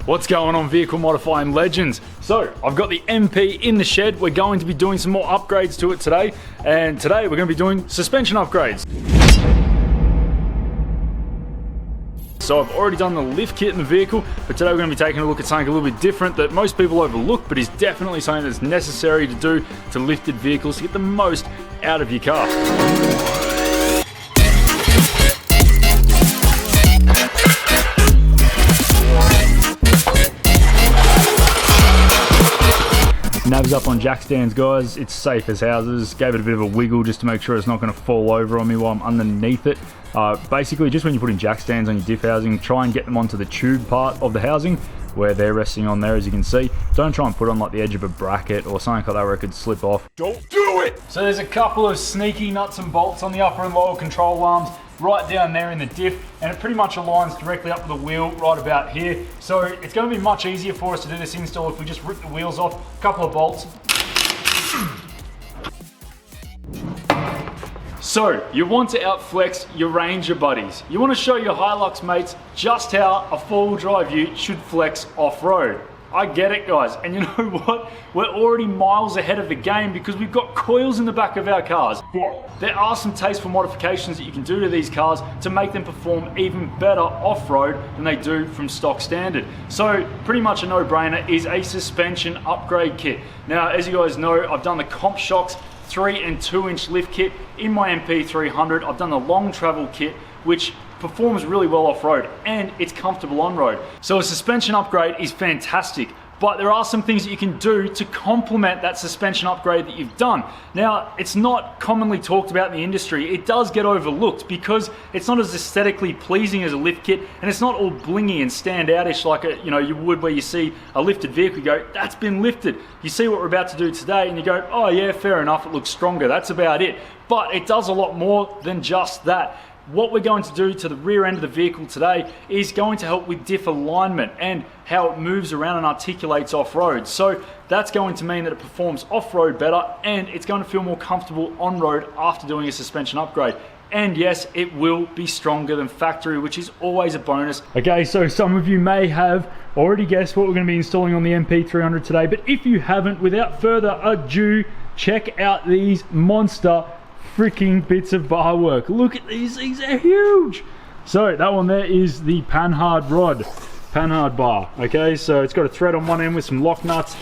What's going on, vehicle modifying legends? So I've got the MP in the shed. We're going to be doing some more upgrades to it today, and today we're going to be doing suspension upgrades. So I've already done the lift kit in the vehicle, but today we're going to be taking a look at something a little bit different that most people overlook, but is definitely something that's necessary to do to lifted vehicles to get the most out of your car. Navs up on jack stands, guys. It's safe as houses. Gave it a bit of a wiggle just to make sure it's not going to fall over on me while I'm underneath it. Basically, just when you're putting jack stands on your diff housing, try and get them onto the tube part of the housing where they're resting on there, as you can see. Don't try and put on like the edge of a bracket or something like that where it could slip off. Don't do it! So there's a couple of sneaky nuts and bolts on the upper and lower control arms right down there in the diff, and it pretty much aligns directly up to the wheel right about here. So it's going to be much easier for us to do this install if we just rip the wheels off, a couple of bolts. So you want to outflex your Ranger buddies. You want to show your Hilux mates just how a four-wheel drive ute should flex off-road. I get it, guys, and you know what? We're already miles ahead of the game because we've got coils in the back of our cars. There are some tasteful modifications that you can do to these cars to make them perform even better off-road than they do from stock standard. So pretty much a no-brainer is a suspension upgrade kit. Now, as you guys know, I've done the Comp Shocks 3 and 2 inch lift kit in my NP300. I've done the long travel kit, which performs really well off-road and it's comfortable on-road. So a suspension upgrade is fantastic, but there are some things that you can do to complement that suspension upgrade that you've done. Now, it's not commonly talked about in the industry. It does get overlooked because it's not as aesthetically pleasing as a lift kit, and it's not all blingy and standoutish like you would where you see a lifted vehicle, you go, that's been lifted. You see what we're about to do today and you go, oh yeah, fair enough, it looks stronger, that's about it. But it does a lot more than just that. What we're going to do to the rear end of the vehicle today is going to help with diff alignment and how it moves around and articulates off-road. So that's going to mean that it performs off-road better and it's going to feel more comfortable on-road after doing a suspension upgrade. And yes, it will be stronger than factory, which is always a bonus. Okay, so some of you may have already guessed what we're going to be installing on the NP300 today, but if you haven't, without further ado, check out these monster freaking bits of bar work. Look at these are huge. So that one there is the Panhard Rod, Panhard bar. Okay, so it's got a thread on one end with some lock nuts,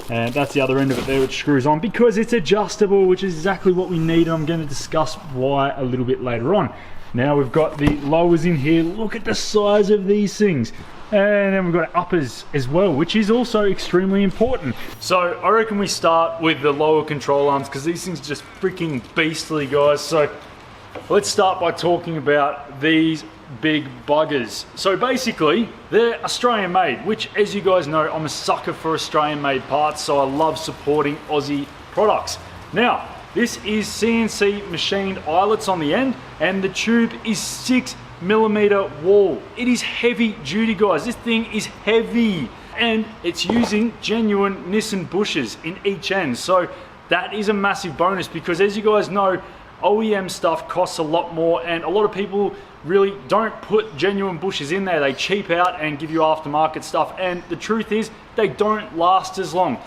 and that's the other end of it there, which screws on because it's adjustable, which is exactly what we need, and I'm going to discuss why a little bit later on. Now we've got the lowers in here. Look at the size of these things. And then we've got uppers as well, which is also extremely important. So I reckon we start with the lower control arms because these things are just freaking beastly, guys. So let's start by talking about these big buggers. So basically, they're Australian made, which, as you guys know, I'm a sucker for Australian made parts, so I love supporting Aussie products. Now, this is CNC machined eyelets on the end, and the tube is 6mm wall. It is heavy duty, guys. This thing is heavy, and it's using genuine Nissan bushes in each end. So that is a massive bonus because, as you guys know, OEM stuff costs a lot more, and a lot of people really don't put genuine bushes in there. They cheap out and give you aftermarket stuff, and the truth is they don't last as long.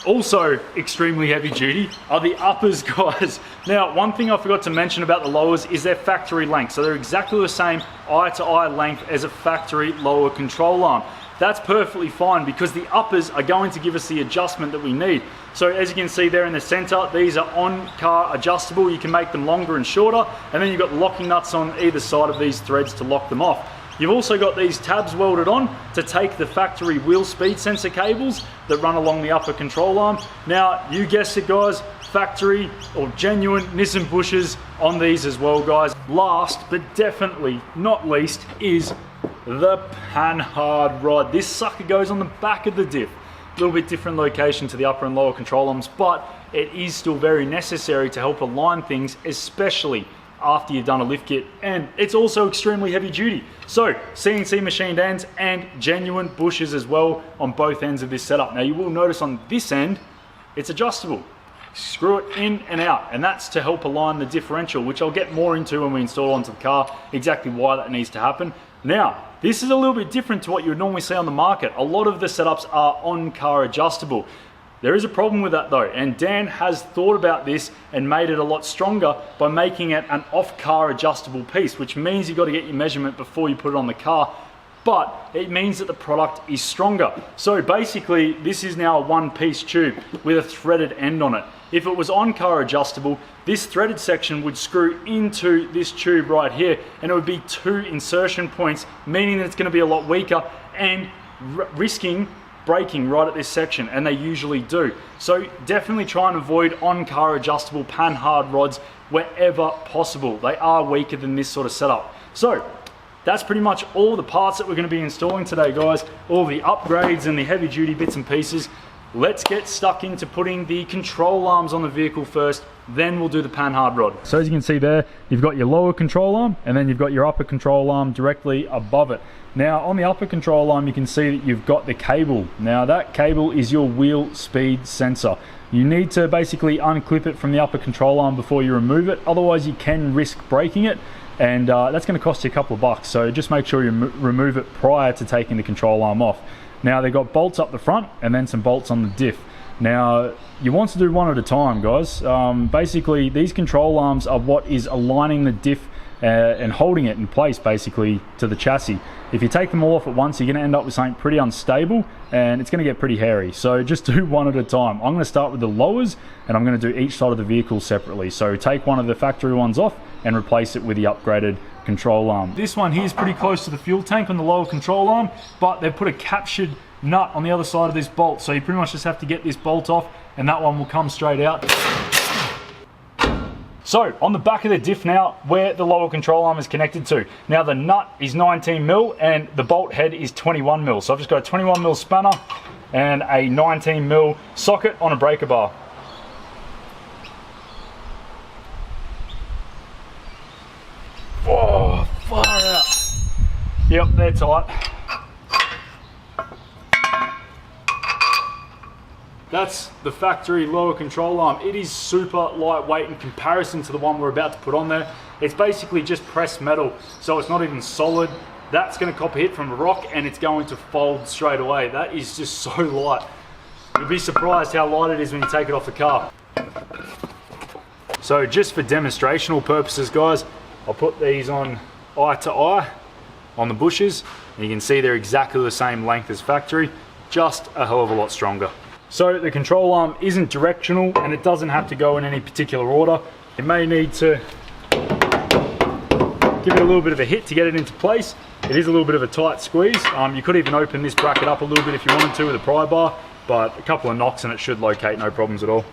Also extremely heavy duty are the uppers, guys. Now, one thing I forgot to mention about the lowers is their factory length. So they're exactly the same eye-to-eye length as a factory lower control arm. That's perfectly fine because the uppers are going to give us the adjustment that we need. So as you can see there in the center, these are on-car adjustable. You can make them longer and shorter, and then you've got locking nuts on either side of these threads to lock them off. You've also got these tabs welded on to take the factory wheel speed sensor cables that run along the upper control arm. Now, you guessed it, guys, factory or genuine Nissan bushes on these as well, guys. Last, but definitely not least, is the Panhard Rod. This sucker goes on the back of the diff. A little bit different location to the upper and lower control arms, but it is still very necessary to help align things, especially after you've done a lift kit, and it's also extremely heavy duty. So CNC machined ends and genuine bushes as well on both ends of this setup. Now you will notice on this end, it's adjustable. Screw it in and out, and that's to help align the differential, which I'll get more into when we install onto the car, exactly why that needs to happen. Now, This is a little bit different to what you would normally see on the market. A lot of the setups are on-car adjustable. There is a problem with that though, and Dan has thought about this and made it a lot stronger by making it an off-car adjustable piece, which means you've got to get your measurement before you put it on the car, but it means that the product is stronger. So basically, this is now a one-piece tube with a threaded end on it. If it was on-car adjustable, this threaded section would screw into this tube right here, and it would be 2 insertion points, meaning that it's going to be a lot weaker and risking breaking right at this section, and they usually do. So definitely try and avoid on-car adjustable Panhard rods wherever possible. They are weaker than this sort of setup. So that's pretty much all the parts that we're going to be installing today, guys. All the upgrades and the heavy duty bits and pieces. Let's get stuck into putting the control arms on the vehicle first, then we'll do the Panhard rod. So as you can see there, you've got your lower control arm and then you've got your upper control arm directly above it. Now on the upper control arm, you can see that you've got the cable. Now that cable is your wheel speed sensor. You need to basically unclip it from the upper control arm before you remove it, otherwise you can risk breaking it, and that's going to cost you a couple of bucks. So just make sure you remove it prior to taking the control arm off. Now they've got bolts up the front and then some bolts on the diff. Now you want to do one at a time, guys. Basically these control arms are what is aligning the diff and holding it in place basically to the chassis. If you take them all off at once, you're going to end up with something pretty unstable and it's going to get pretty hairy. So just do one at a time. I'm going to start with the lowers and I'm going to do each side of the vehicle separately. So take one of the factory ones off and replace it with the upgraded control arm. This one here is pretty close to the fuel tank on the lower control arm, but they've put a captured nut on the other side of this bolt. So you pretty much just have to get this bolt off and that one will come straight out. So on the back of the diff now, where the lower control arm is connected to. Now the nut is 19 mil and the bolt head is 21 mil. So I've just got a 21 mil spanner and a 19 mil socket on a breaker bar. Oh, far out. Yep, they're tight. That's the factory lower control arm. It is super lightweight in comparison to the one we're about to put on there. It's basically just pressed metal, so it's not even solid. That's going to cop a hit from a rock and it's going to fold straight away. That is just so light. You'll be surprised how light it is when you take it off the car. So just for demonstrational purposes, guys, I'll put these on eye to eye on the bushes. And you can see they're exactly the same length as factory, just a hell of a lot stronger. So the control arm isn't directional and it doesn't have to go in any particular order. You may need to give it a little bit of a hit to get it into place. It is a little bit of a tight squeeze. You could even open this bracket up a little bit if you wanted to with a pry bar, but a couple of knocks and it should locate, no problems at all.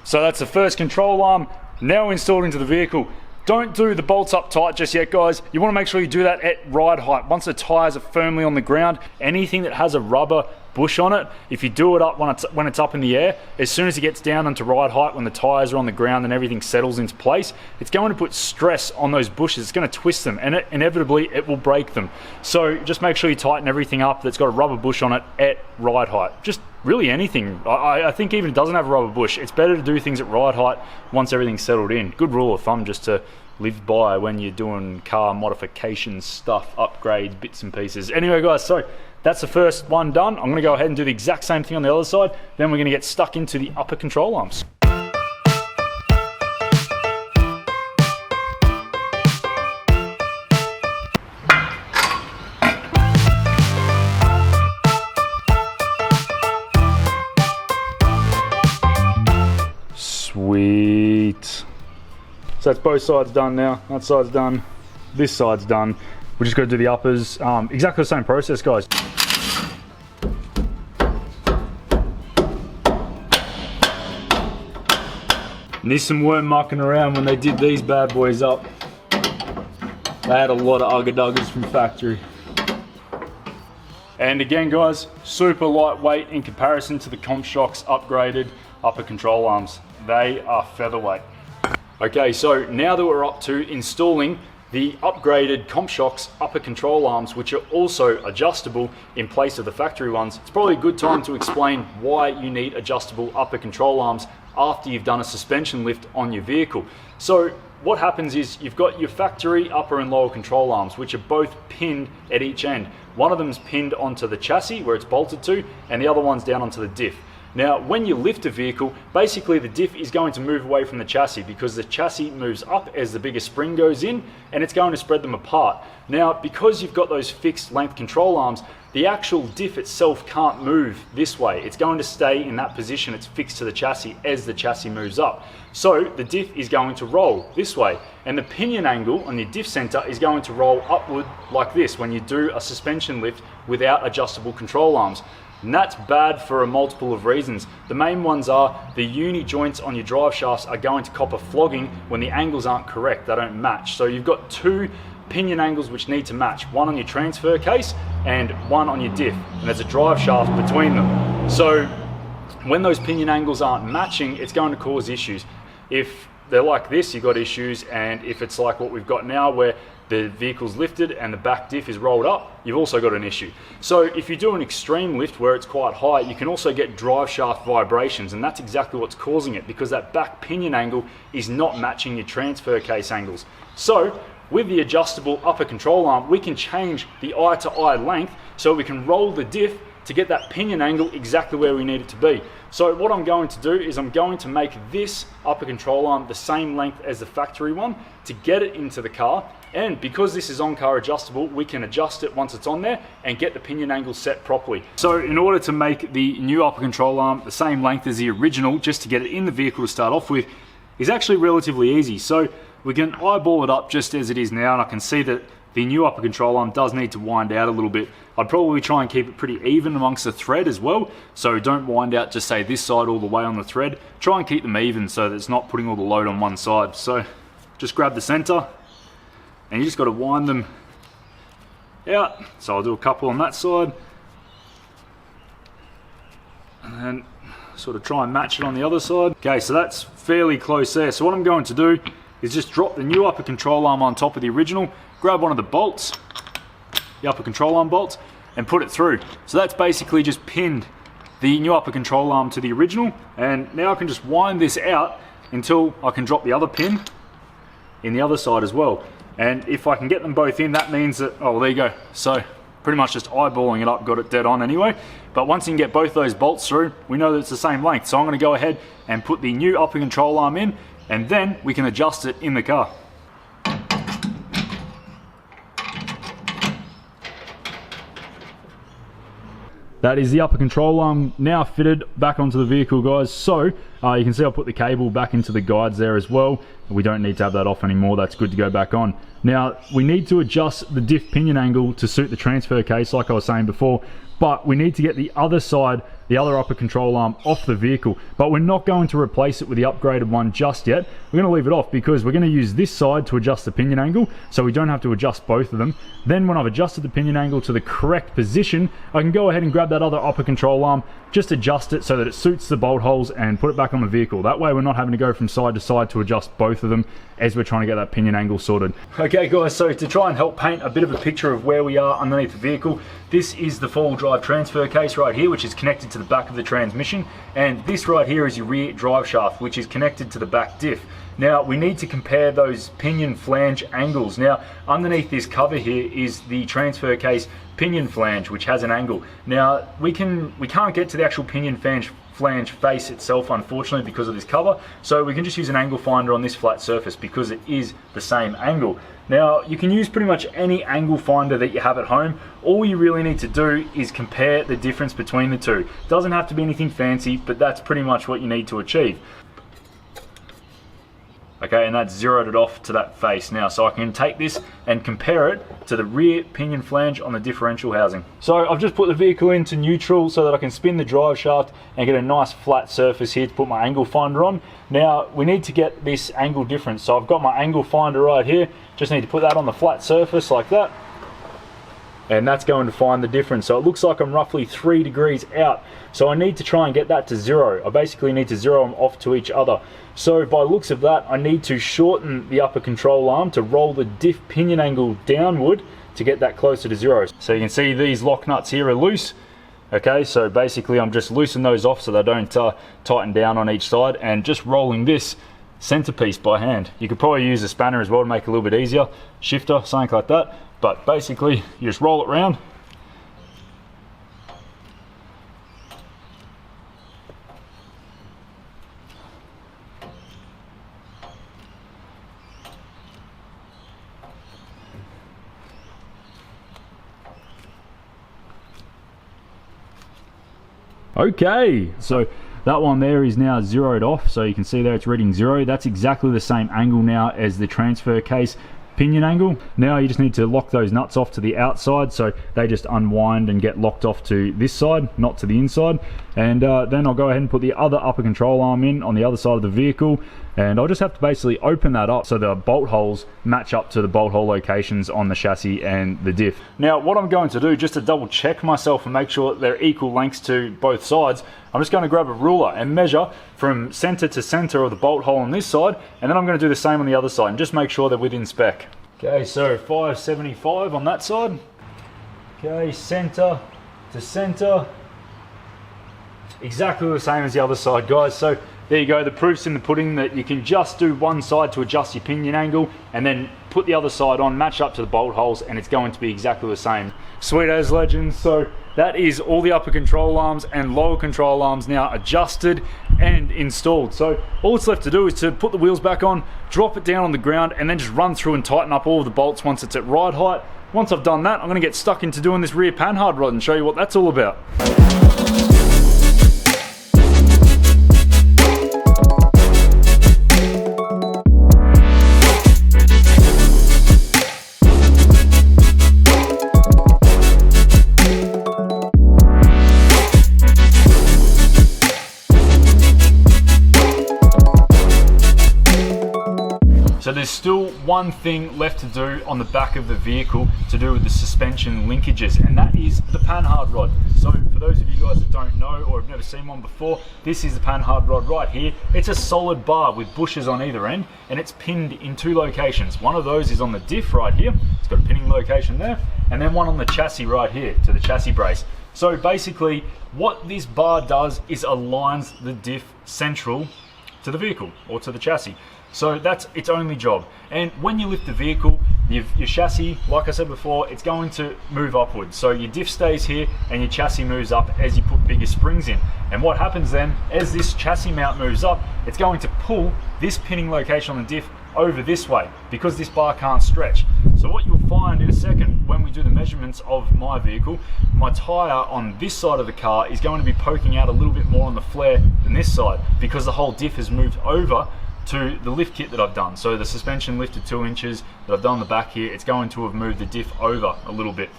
So that's the first control arm now installed into the vehicle. Don't do the bolts up tight just yet, guys. You want to make sure you do that at ride height. Once the tires are firmly on the ground, anything that has a rubber bush on it, if you do it up when it's up in the air, as soon as it gets down onto ride height, when the tires are on the ground and everything settles into place, it's going to put stress on those bushes. It's going to twist them and inevitably it will break them. So just make sure you tighten everything up that's got a rubber bush on it at ride height. Just really anything. I think even if it doesn't have a rubber bush, it's better to do things at ride height once everything's settled in. Good rule of thumb just to live by when you're doing car modification stuff, upgrades, bits and pieces. Anyway, guys, so that's the first one done. I'm going to go ahead and do the exact same thing on the other side. Then we're going to get stuck into the upper control arms. Sweet. So that's both sides done now. That side's done. This side's done. We just got to do the uppers. Exactly the same process, guys. And there's some worm mucking around when they did these bad boys up. They had a lot of ugga-duggers from factory. And again, guys, super lightweight in comparison to the CompShock's upgraded upper control arms. They are featherweight. Okay, so now that we're up to installing the upgraded CompShox upper control arms, which are also adjustable in place of the factory ones. It's probably a good time to explain why you need adjustable upper control arms after you've done a suspension lift on your vehicle. So what happens is you've got your factory upper and lower control arms, which are both pinned at each end. One of them's pinned onto the chassis where it's bolted to, and the other one's down onto the diff. Now, when you lift a vehicle, basically the diff is going to move away from the chassis because the chassis moves up as the bigger spring goes in, and it's going to spread them apart. Now, because you've got those fixed length control arms, the actual diff itself can't move this way. It's going to stay in that position. It's fixed to the chassis as the chassis moves up. So the diff is going to roll this way, and the pinion angle on your diff center is going to roll upward like this when you do a suspension lift without adjustable control arms. And that's bad for a multiple of reasons. The main ones are the uni joints on your drive shafts are going to cop a flogging when the angles aren't correct, they don't match. So you've got two pinion angles which need to match, one on your transfer case and one on your diff, and there's a drive shaft between them. So when those pinion angles aren't matching, it's going to cause issues. If they're like this, you've got issues, and if it's like what we've got now where the vehicle's lifted and the back diff is rolled up, you've also got an issue. So if you do an extreme lift where it's quite high, you can also get drive shaft vibrations, and that's exactly what's causing it because that back pinion angle is not matching your transfer case angles. So with the adjustable upper control arm, we can change the eye-to-eye length so we can roll the diff to get that pinion angle exactly where we need it to be. So what I'm going to do is I'm going to make this upper control arm the same length as the factory one to get it into the car. And because this is on-car adjustable, we can adjust it once it's on there and get the pinion angle set properly. So in order to make the new upper control arm the same length as the original, just to get it in the vehicle to start off with, is actually relatively easy. So we can eyeball it up just as it is now, and I can see that the new upper control arm does need to wind out a little bit. I'd probably try and keep it pretty even amongst the thread as well. So don't wind out just say this side all the way on the thread. Try and keep them even so that it's not putting all the load on one side. So just grab the center and you just got to wind them out. So I'll do a couple on that side and then sort of try and match it on the other side. Okay, so that's fairly close there. So what I'm going to do is just drop the new upper control arm on top of the original, grab one of the bolts, the upper control arm bolts, and put it through. So that's basically just pinned the new upper control arm to the original, and now I can just wind this out until I can drop the other pin in the other side as well. And if I can get them both in, that means that, oh, well, there you go. So pretty much just eyeballing it up, got it dead on anyway. But once you can get both those bolts through, we know that it's the same length. So I'm going to go ahead and put the new upper control arm in, and then we can adjust it in the car. That is the upper control arm now fitted back onto the vehicle, guys. So you can see I put the cable back into the guides there as well. We don't need to have that off anymore. That's good to go back on. Now we need to adjust the diff pinion angle to suit the transfer case like I was saying before, but we need to get the other side, the other upper control arm off the vehicle. But we're not going to replace it with the upgraded one just yet. We're going to leave it off because we're going to use this side to adjust the pinion angle so we don't have to adjust both of them. Then when I've adjusted the pinion angle to the correct position, I can go ahead and grab that other upper control arm, just adjust it so that it suits the bolt holes and put it back on the vehicle. That way we're not having to go from side to side to adjust both of them as we're trying to get that pinion angle sorted. Okay guys, so to try and help paint a bit of a picture of where we are underneath the vehicle, this is the four-wheel drive transfer case right here, which is connected to the back of the transmission, and this right here is your rear drive shaft, which is connected to the back diff. Now we need to compare those pinion flange angles. Now underneath this cover here is the transfer case pinion flange, which has an angle. Now we can't get to the actual pinion flange face itself, unfortunately, because of this cover, so we can just use an angle finder on this flat surface because it is the same angle. Now you can use pretty much any angle finder that you have at home. All you really need to do is compare the difference between the two. Doesn't have to be anything fancy, but that's pretty much what you need to achieve. Okay, and that's zeroed it off to that face now, so I can take this and compare it to the rear pinion flange on the differential housing. So I've just put the vehicle into neutral so that I can spin the drive shaft and get a nice flat surface here to put my angle finder on. Now we need to get this angle difference, so I've got my angle finder right here, just need to put that on the flat surface like that. and that's going to find the difference. So it looks like I'm roughly 3 degrees out. So I need to try and get that to 0. I basically need to zero them off to each other. So by looks of that, I need to shorten the upper control arm to roll the diff pinion angle downward to get that closer to 0. So you can see these lock nuts here are loose. Okay, so basically I'm just loosening those off so they don't tighten down on each side, and just rolling this centerpiece by hand. You could probably use a spanner as well to make it a little bit easier, shifter, something like that, but basically you just roll it around. Okay, so that one there is now zeroed off, so you can see there it's reading 0. That's exactly the same angle now as the transfer case pinion angle. Now you just need to lock those nuts off to the outside, so they just unwind and get locked off to this side, not to the inside. And then I'll go ahead and put the other upper control arm in on the other side of the vehicle, and I'll just have to basically open that up so the bolt holes match up to the bolt hole locations on the chassis and the diff. Now what I'm going to do, just to double check myself and make sure they're equal lengths to both sides, I'm just going to grab a ruler and measure from center to center of the bolt hole on this side, and then I'm going to do the same on the other side and just make sure they're within spec. Okay, so 575 on that side. Okay, center to center. Exactly the same as the other side, guys. So there you go, the proof's in the pudding that you can just do one side to adjust your pinion angle and then put the other side on, match up to the bolt holes, and it's going to be exactly the same. Sweet as legends. So that is all the upper control arms and lower control arms now adjusted and installed. So all it's left to do is to put the wheels back on, drop it down on the ground, and then just run through and tighten up all of the bolts once it's at ride height. Once I've done that, I'm going to get stuck into doing this rear Panhard rod and show you what that's all about. So there's still one thing left to do on the back of the vehicle to do with the suspension linkages, and that is the Panhard rod. So for those of you guys that don't know or have never seen one before, this is the Panhard rod right here. It's a solid bar with bushes on either end, and it's pinned in 2 locations. One of those is on the diff right here. It's got a pinning location there, and then one on the chassis right here to the chassis brace. So basically what this bar does is aligns the diff central to the vehicle or to the chassis. So that's its only job. And when you lift the vehicle, your chassis, like I said before, it's going to move upwards. So your diff stays here and your chassis moves up as you put bigger springs in. And what happens then, as this chassis mount moves up, it's going to pull this pinning location on the diff over this way because this bar can't stretch. So what you'll find in a second when we do the measurements of my vehicle, my tyre on this side of the car is going to be poking out a little bit more on the flare than this side because the whole diff has moved over to the lift kit that I've done. So the suspension lifted 2 inches that I've done on the back here, it's going to have moved the diff over a little bit.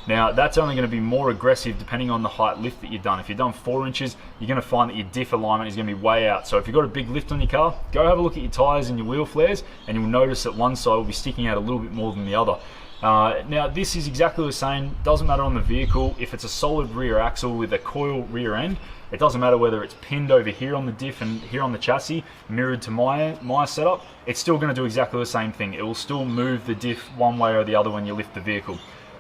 Now that's only going to be more aggressive depending on the height lift that you've done. If you've done 4 inches, you're going to find that your diff alignment is going to be way out. So if you've got a big lift on your car, go have a look at your tyres and your wheel flares, and you'll notice that one side will be sticking out a little bit more than the other. Now this is exactly the same, doesn't matter on the vehicle. If it's a solid rear axle with a coil rear end, it doesn't matter whether it's pinned over here on the diff and here on the chassis, mirrored to my setup, it's still going to do exactly the same thing. It will still move the diff one way or the other when you lift the vehicle.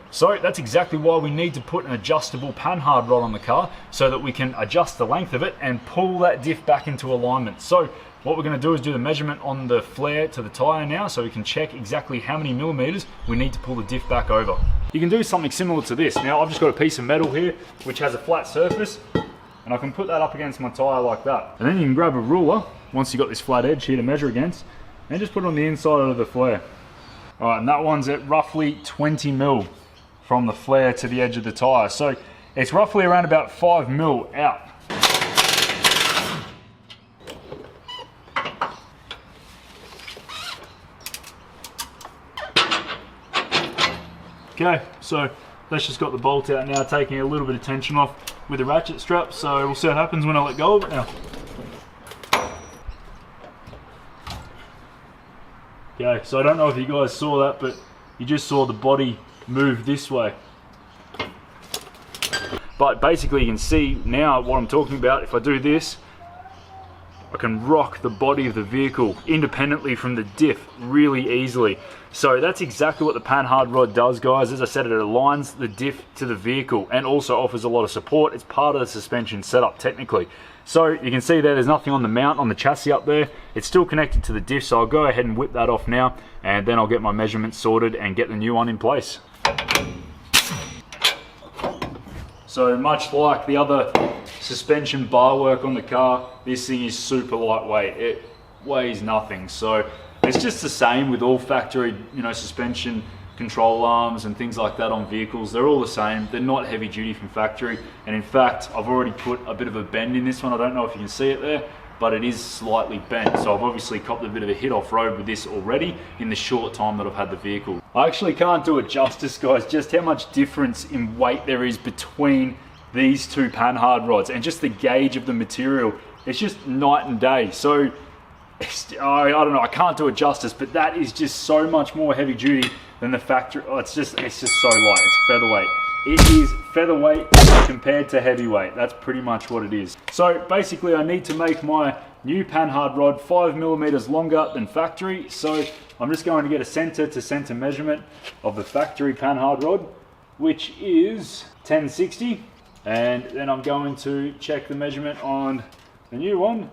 So that's exactly why we need to put an adjustable Panhard rod on the car so that we can adjust the length of it and pull that diff back into alignment. So what we're going to do is do the measurement on the flare to the tyre now so we can check exactly how many millimeters we need to pull the diff back over. You can do something similar to this. Now I've just got a piece of metal here which has a flat surface, and I can put that up against my tyre like that. And then you can grab a ruler, once you've got this flat edge here to measure against, and just put it on the inside of the flare. Alright, and that one's at roughly 20 mil from the flare to the edge of the tyre. So it's roughly around about 5 mil out. Okay, so that's just got the bolt out now, taking a little bit of tension off with the ratchet strap, so we'll see what happens when I let go of it now. Okay, so I don't know if you guys saw that, but you just saw the body move this way. But basically you can see now what I'm talking about. If I do this, I can rock the body of the vehicle independently from the diff really easily. So that's exactly what the Panhard Rod does, guys. As I said, it aligns the diff to the vehicle and also offers a lot of support. It's part of the suspension setup technically. So you can see there's nothing on the mount on the chassis up there. It's still connected to the diff, so I'll go ahead and whip that off now, and then I'll get my measurements sorted and get the new one in place. So much like the other suspension bar work on the car, this thing is super lightweight. It weighs nothing. So it's just the same with all factory, suspension control arms and things like that on vehicles. They're all the same. They're not heavy duty from factory. And in fact, I've already put a bit of a bend in this one. I don't know if you can see it there, but it is slightly bent. So I've obviously copped a bit of a hit off-road with this already in the short time that I've had the vehicle. I actually can't do it justice, guys, just how much difference in weight there is between these two Panhard rods and just the gauge of the material. It's just night and day. So I don't know, I can't do it justice, but that is just so much more heavy duty than the factory. It's just so light. It's featherweight. It is featherweight compared to heavyweight. That's pretty much what it is. So basically I need to make my new Panhard rod 5mm longer than factory. So I'm just going to get a center to center measurement of the factory Panhard rod, which is 1060. And then I'm going to check the measurement on the new one,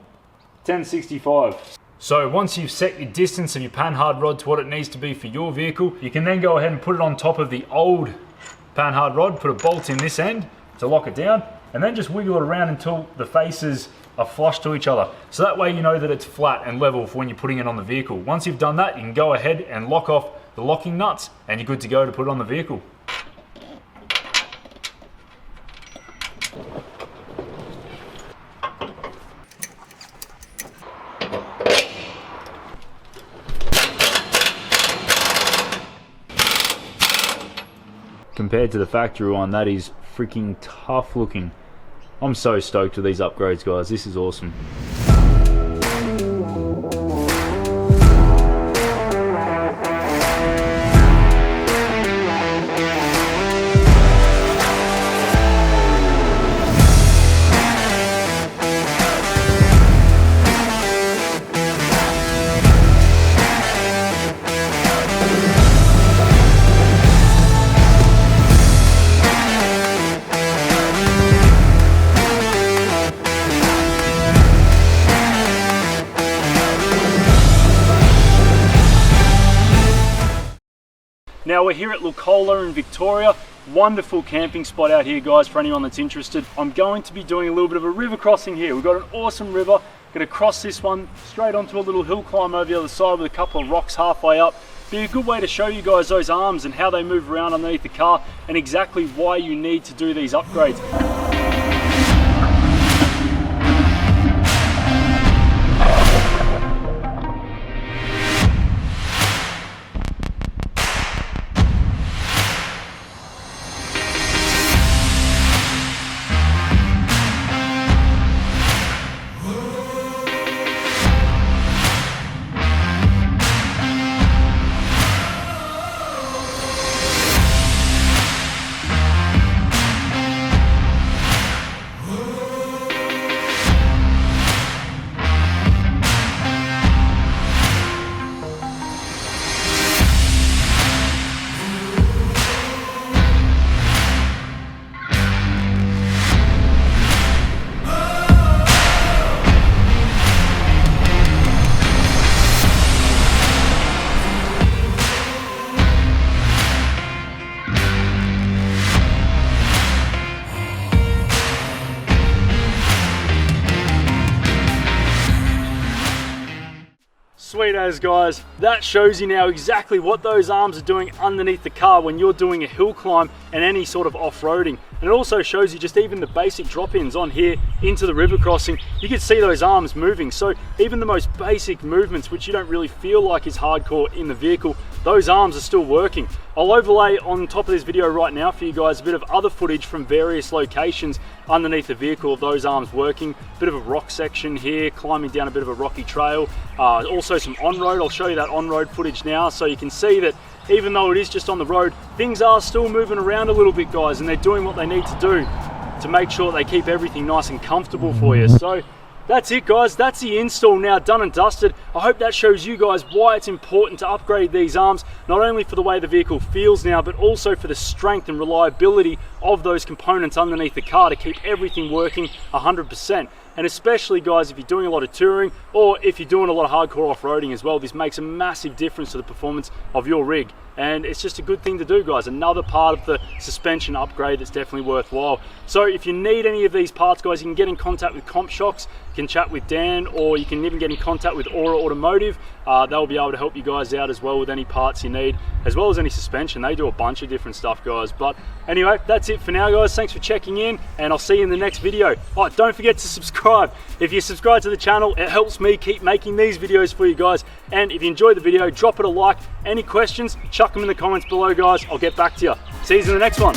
1065. So once you've set your distance of your Panhard rod to what it needs to be for your vehicle, you can then go ahead and put it on top of the old Panhard rod, put a bolt in this end to lock it down, and then just wiggle it around until the faces are flush to each other. So that way you know that it's flat and level for when you're putting it on the vehicle. Once you've done that, you can go ahead and lock off the locking nuts and you're good to go to put it on the vehicle. Compared to the factory one, that is freaking tough looking. I'm so stoked with these upgrades, guys. This is awesome. Now we're here at Lucola in Victoria. Wonderful camping spot out here, guys, for anyone that's interested. I'm going to be doing a little bit of a river crossing here. We've got an awesome river. Going to cross this one straight onto a little hill climb over the other side with a couple of rocks halfway up. Be a good way to show you guys those arms and how they move around underneath the car and exactly why you need to do these upgrades. Sweet as, guys. That shows you now exactly what those arms are doing underneath the car when you're doing a hill climb and any sort of off-roading. And it also shows you just even the basic drop-ins on here into the river crossing. You can see those arms moving. So even the most basic movements, which you don't really feel like is hardcore in the vehicle, those arms are still working. I'll overlay on top of this video right now for you guys a bit of other footage from various locations underneath the vehicle of those arms working. Bit of a rock section here, climbing down a bit of a rocky trail. Also some on-road. I'll show you that on-road footage now so you can see that even though it is just on the road, things are still moving around a little bit, guys, and they're doing what they need to do. to make sure they keep everything nice and comfortable for you. So that's it, guys. That's the install now done and dusted. I hope that shows you guys why it's important to upgrade these arms, not only for the way the vehicle feels now, but also for the strength and reliability of those components underneath the car to keep everything working 100%. And especially, guys, if you're doing a lot of touring or if you're doing a lot of hardcore off-roading as well, this makes a massive difference to the performance of your rig. And it's just a good thing to do, guys. Another part of the suspension upgrade that's definitely worthwhile. So if you need any of these parts, guys, you can get in contact with Comp Shocks, you can chat with Dan, or you can even get in contact with Aura Automotive. They'll be able to help you guys out as well with any parts you need, as well as any suspension. They do a bunch of different stuff, guys. But anyway, that's it for now, guys. Thanks for checking in, and I'll see you in the next video. Oh, don't forget to subscribe. If you subscribe to the channel, it helps me keep making these videos for you guys. And if you enjoyed the video, drop it a like. Any questions, chuck them in the comments below, guys. I'll get back to you. See you in the next one.